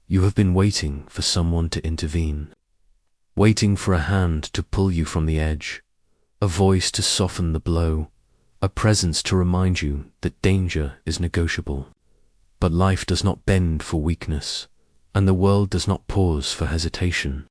You have been waiting for someone to intervene, waiting for a hand to pull you from the edge, a voice to soften the blow, a presence to remind you that danger is negotiable. But life does not bend for weakness, and the world does not pause for hesitation.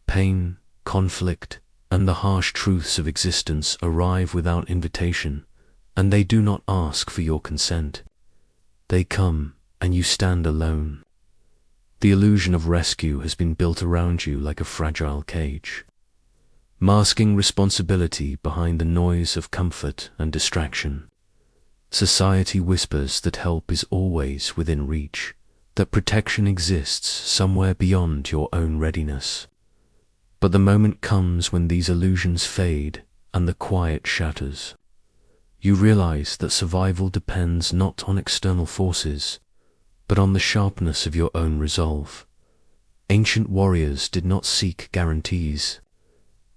Pain, conflict, and the harsh truths of existence arrive without invitation, and they do not ask for your consent. They come, and you stand alone. The illusion of rescue has been built around you like a fragile cage, masking responsibility behind the noise of comfort and distraction. Society whispers that help is always within reach, that protection exists somewhere beyond your own readiness. But the moment comes when these illusions fade and the quiet shatters. You realize that survival depends not on external forces, but on the sharpness of your own resolve. Ancient warriors did not seek guarantees.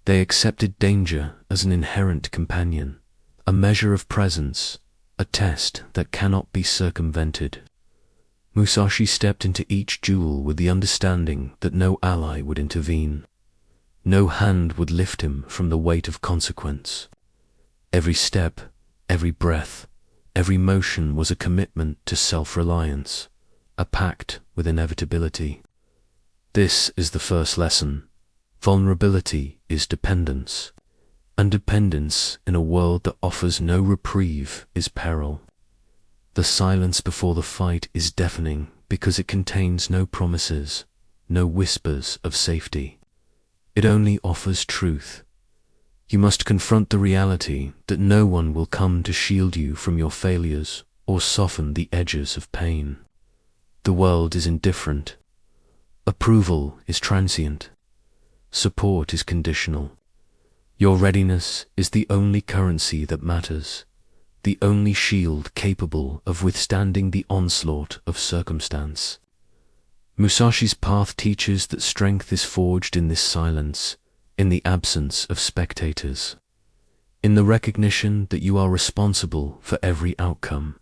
They accepted danger as an inherent companion, a measure of presence, a test that cannot be circumvented. Musashi stepped into each duel with the understanding that no ally would intervene. No hand would lift him from the weight of consequence. Every step, every breath, every motion was a commitment to self-reliance, a pact with inevitability. This is the first lesson. Vulnerability is dependence, and dependence in a world that offers no reprieve is peril. The silence before the fight is deafening because it contains no promises, no whispers of safety. It only offers truth. You must confront the reality that no one will come to shield you from your failures or soften the edges of pain. The world is indifferent. Approval is transient. Support is conditional. Your readiness is the only currency that matters, the only shield capable of withstanding the onslaught of circumstance. Musashi's path teaches that strength is forged in this silence, in the absence of spectators, in the recognition that you are responsible for every outcome.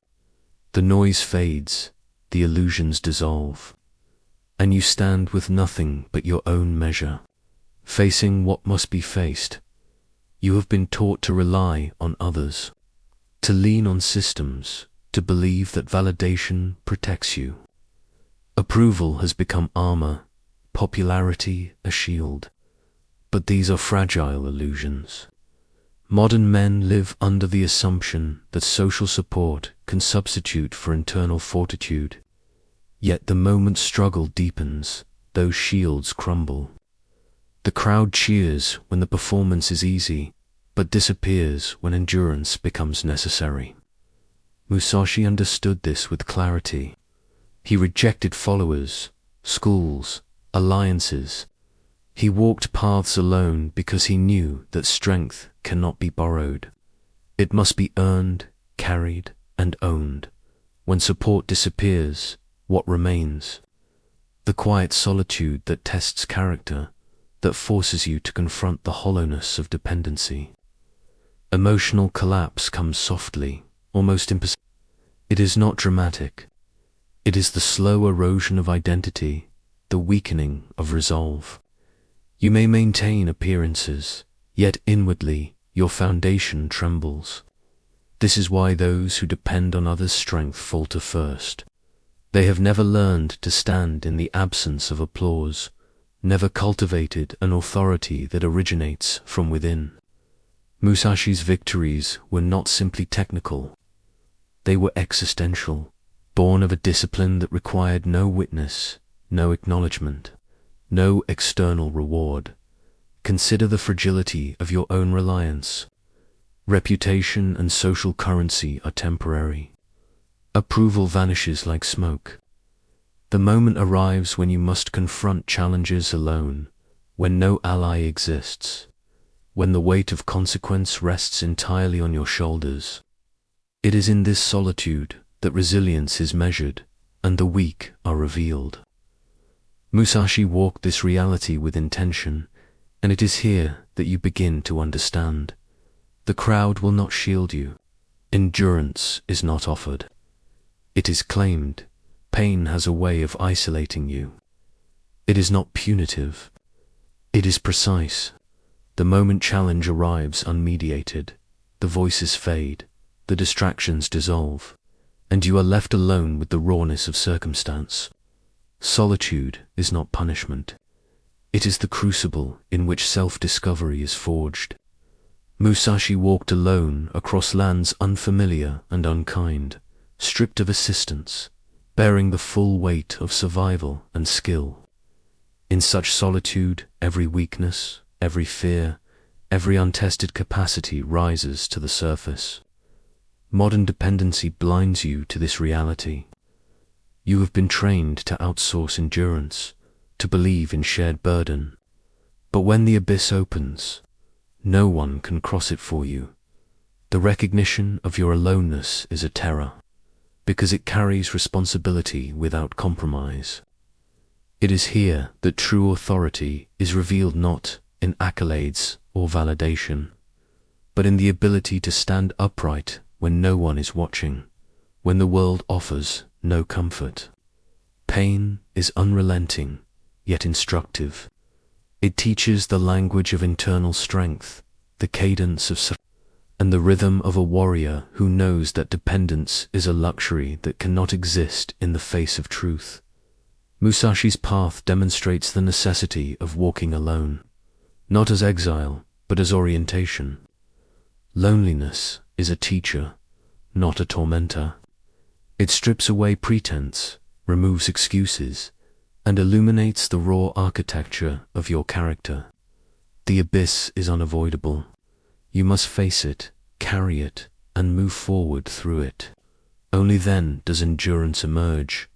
The noise fades, the illusions dissolve, and you stand with nothing but your own measure, facing what must be faced. You have been taught to rely on others, to lean on systems, to believe that validation protects you. Approval has become armor, popularity a shield. But these are fragile illusions. Modern men live under the assumption that social support can substitute for internal fortitude. Yet the moment struggle deepens, those shields crumble. The crowd cheers when the performance is easy, but disappears when endurance becomes necessary. Musashi understood this with clarity. He rejected followers, schools, alliances. He walked paths alone because he knew that strength cannot be borrowed. It must be earned, carried, and owned. When support disappears, what remains? The quiet solitude that tests character, that forces you to confront the hollowness of dependency. Emotional collapse comes softly, almost imperceptibly. It is not dramatic. It is the slow erosion of identity, the weakening of resolve. You may maintain appearances, yet inwardly your foundation trembles. This is why those who depend on others' strength falter first. They have never learned to stand in the absence of applause, never cultivated an authority that originates from within. Musashi's victories were not simply technical. They were existential, born of a discipline that required no witness, no acknowledgement, no external reward. Consider the fragility of your own reliance. Reputation and social currency are temporary. Approval vanishes like smoke. The moment arrives when you must confront challenges alone, when no ally exists, when the weight of consequence rests entirely on your shoulders. It is in this solitude that resilience is measured and the weak are revealed. Musashi walked this reality with intention, and it is here that you begin to understand. The crowd will not shield you. Endurance is not offered. It is claimed. Pain has a way of isolating you. It is not punitive. It is precise. The moment challenge arrives unmediated, the voices fade, the distractions dissolve, and you are left alone with the rawness of circumstance. Solitude is not punishment. It is the crucible in which self-discovery is forged. Musashi walked alone across lands unfamiliar and unkind, stripped of assistance, bearing the full weight of survival and skill. In such solitude, every weakness, every fear, every untested capacity rises to the surface. Modern dependency blinds you to this reality. You have been trained to outsource endurance, to believe in shared burden. But when the abyss opens, no one can cross it for you. The recognition of your aloneness is a terror, because it carries responsibility without compromise. It is here that true authority is revealed, not in accolades or validation, but in the ability to stand upright when no one is watching, when the world offers no comfort. Pain is unrelenting, yet instructive. It teaches the language of internal strength, the cadence of and the rhythm of a warrior who knows that dependence is a luxury that cannot exist in the face of truth. Musashi's path demonstrates the necessity of walking alone, not as exile, but as orientation. Loneliness is a teacher, not a tormentor. It strips away pretense, removes excuses, and illuminates the raw architecture of your character. The abyss is unavoidable. You must face it, carry it, and move forward through it. Only then does endurance emerge.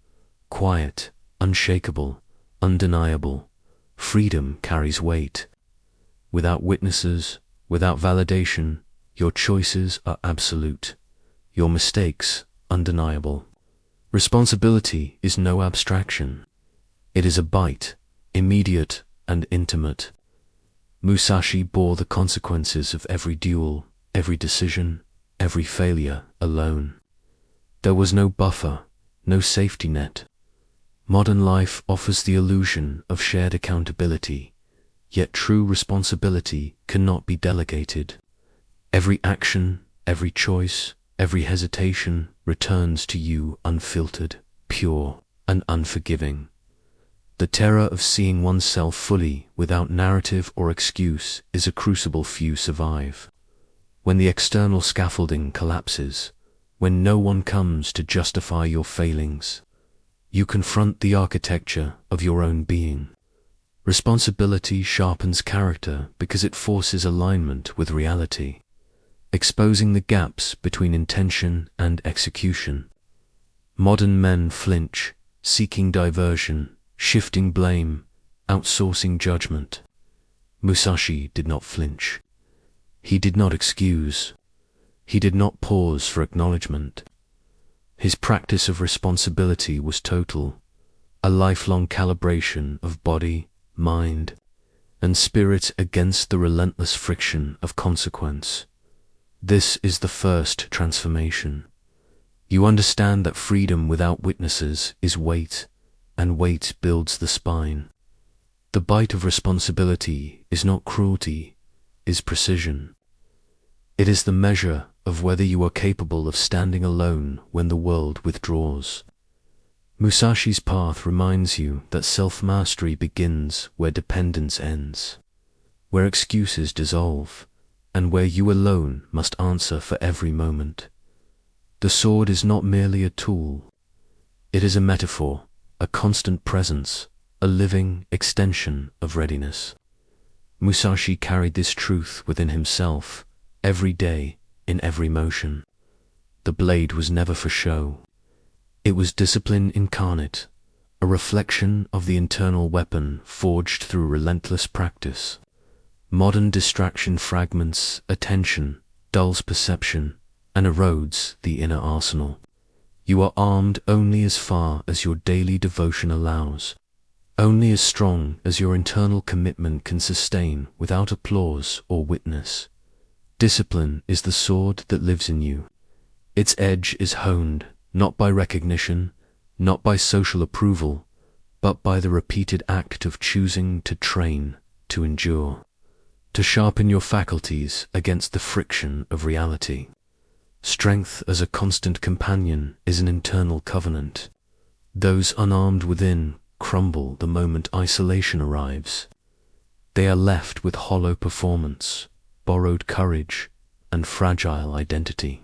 Quiet, unshakable, undeniable. Freedom carries weight. Without witnesses, without validation, your choices are absolute. Your mistakes, undeniable. Responsibility is no abstraction. It is a bite, immediate and intimate. Musashi bore the consequences of every duel, every decision, every failure alone. There was no buffer, no safety net. Modern life offers the illusion of shared accountability, yet true responsibility cannot be delegated. Every action, every choice, every hesitation returns to you unfiltered, pure, and unforgiving. The terror of seeing oneself fully without narrative or excuse is a crucible few survive. When the external scaffolding collapses, when no one comes to justify your failings, you confront the architecture of your own being. Responsibility sharpens character because it forces alignment with reality, exposing the gaps between intention and execution. Modern men flinch, seeking diversion, shifting blame, outsourcing judgment. Musashi did not flinch. He did not excuse. He did not pause for acknowledgement. His practice of responsibility was total, a lifelong calibration of body, mind, and spirit against the relentless friction of consequence. This is the first transformation. You understand that freedom without witnesses is weight, and weight builds the spine. The bite of responsibility is not cruelty, is precision. It is the measure of whether you are capable of standing alone when the world withdraws. Musashi's path reminds you that self-mastery begins where dependence ends, where excuses dissolve, and where you alone must answer for every moment. The sword is not merely a tool. It is a metaphor, a constant presence, a living extension of readiness. Musashi carried this truth within himself, every day, in every motion. The blade was never for show. It was discipline incarnate, a reflection of the internal weapon forged through relentless practice. Modern distraction fragments attention, dulls perception, and erodes the inner arsenal. You are armed only as far as your daily devotion allows, only as strong as your internal commitment can sustain without applause or witness. Discipline is the sword that lives in you. Its edge is honed, not by recognition, not by social approval, but by the repeated act of choosing to train, to endure, to sharpen your faculties against the friction of reality. Strength as a constant companion is an internal covenant. Those unarmed within crumble the moment isolation arrives. They are left with hollow performance, borrowed courage, and fragile identity.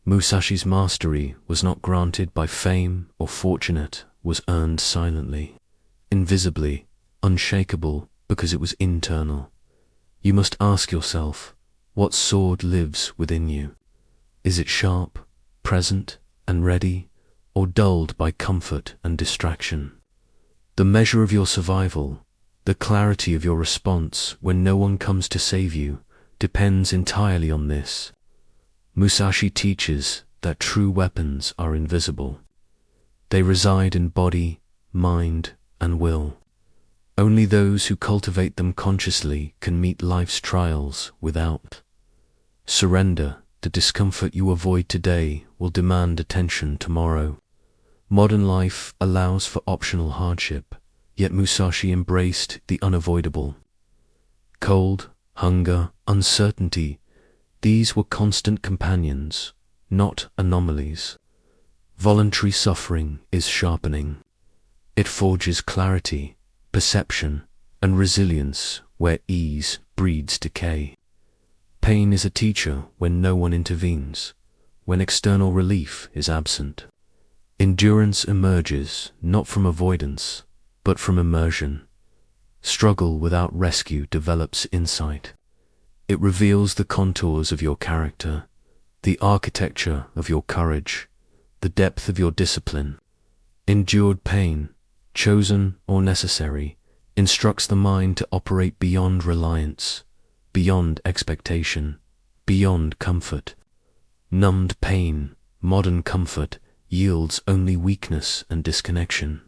Musashi's mastery was not granted by fame or fortunate, was earned silently, invisibly, unshakable, because it was internal. You must ask yourself, what sword lives within you? Is it sharp, present, and ready, or dulled by comfort and distraction? The measure of your survival, the clarity of your response when no one comes to save you, depends entirely on this. Musashi teaches that true weapons are invisible. They reside in body, mind, and will. Only those who cultivate them consciously can meet life's trials without surrender. The discomfort you avoid today will demand attention tomorrow. Modern life allows for optional hardship, yet Musashi embraced the unavoidable. Cold, hunger, uncertainty, these were constant companions, not anomalies. Voluntary suffering is sharpening. It forges clarity, perception, and resilience where ease breeds decay. Pain is a teacher when no one intervenes, when external relief is absent. Endurance emerges not from avoidance, but from immersion. Struggle without rescue develops insight. It reveals the contours of your character, the architecture of your courage, the depth of your discipline. Endured pain, chosen or necessary, instructs the mind to operate beyond reliance, beyond expectation, beyond comfort. Numbed pain, modern comfort, yields only weakness and disconnection.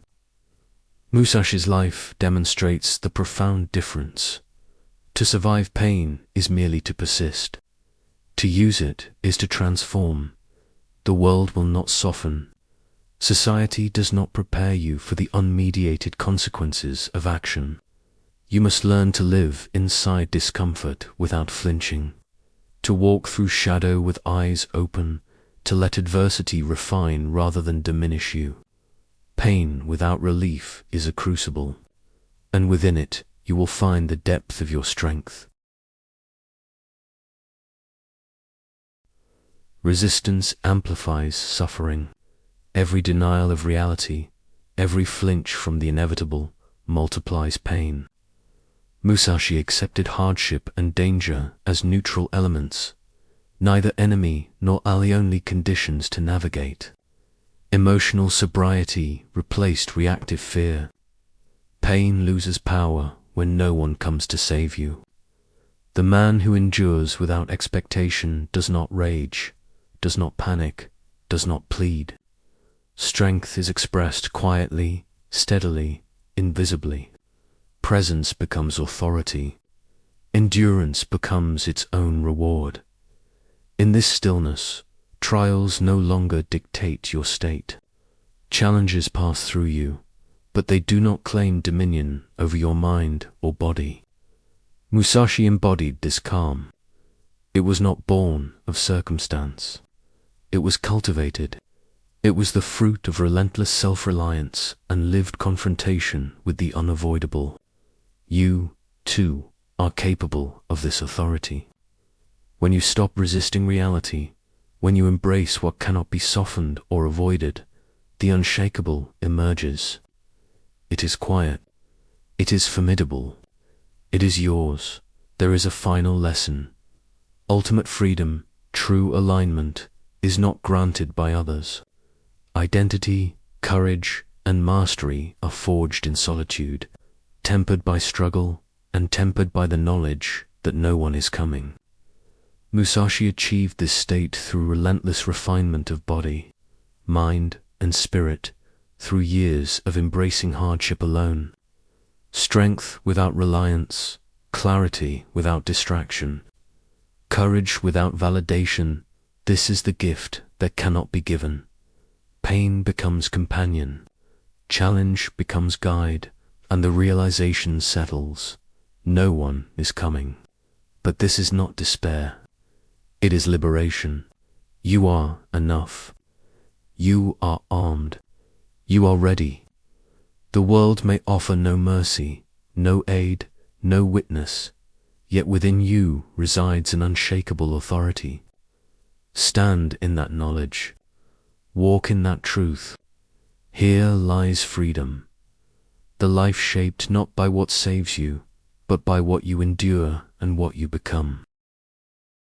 Musashi's life demonstrates the profound difference. To survive pain is merely to persist. To use it is to transform. The world will not soften. Society does not prepare you for the unmediated consequences of action. You must learn to live inside discomfort without flinching, to walk through shadow with eyes open, to let adversity refine rather than diminish you. Pain without relief is a crucible, and within it you will find the depth of your strength. Resistance amplifies suffering. Every denial of reality, every flinch from the inevitable, multiplies pain. Musashi accepted hardship and danger as neutral elements, neither enemy nor ally, only conditions to navigate. Emotional sobriety replaced reactive fear. Pain loses power when no one comes to save you. The man who endures without expectation does not rage, does not panic, does not plead. Strength is expressed quietly, steadily, invisibly. Presence becomes authority. Endurance becomes its own reward. In this stillness, trials no longer dictate your state. Challenges pass through you, but they do not claim dominion over your mind or body. Musashi embodied this calm. It was not born of circumstance. It was cultivated. It was the fruit of relentless self-reliance and lived confrontation with the unavoidable. You, too, are capable of this authority. When you stop resisting reality, when you embrace what cannot be softened or avoided, the unshakable emerges. It is quiet. It is formidable. It is yours. There is a final lesson. Ultimate freedom, true alignment, is not granted by others. Identity, courage, and mastery are forged in solitude, tempered by struggle, and tempered by the knowledge that no one is coming. Musashi achieved this state through relentless refinement of body, mind, and spirit, through years of embracing hardship alone. Strength without reliance, clarity without distraction, courage without validation, this is the gift that cannot be given. Pain becomes companion. Challenge becomes guide, and the realization settles. No one is coming. But this is not despair. It is liberation. You are enough. You are armed. You are ready. The world may offer no mercy, no aid, no witness, yet within you resides an unshakable authority. Stand in that knowledge. Walk in that truth. Here lies freedom, the life shaped not by what saves you, but by what you endure and what you become.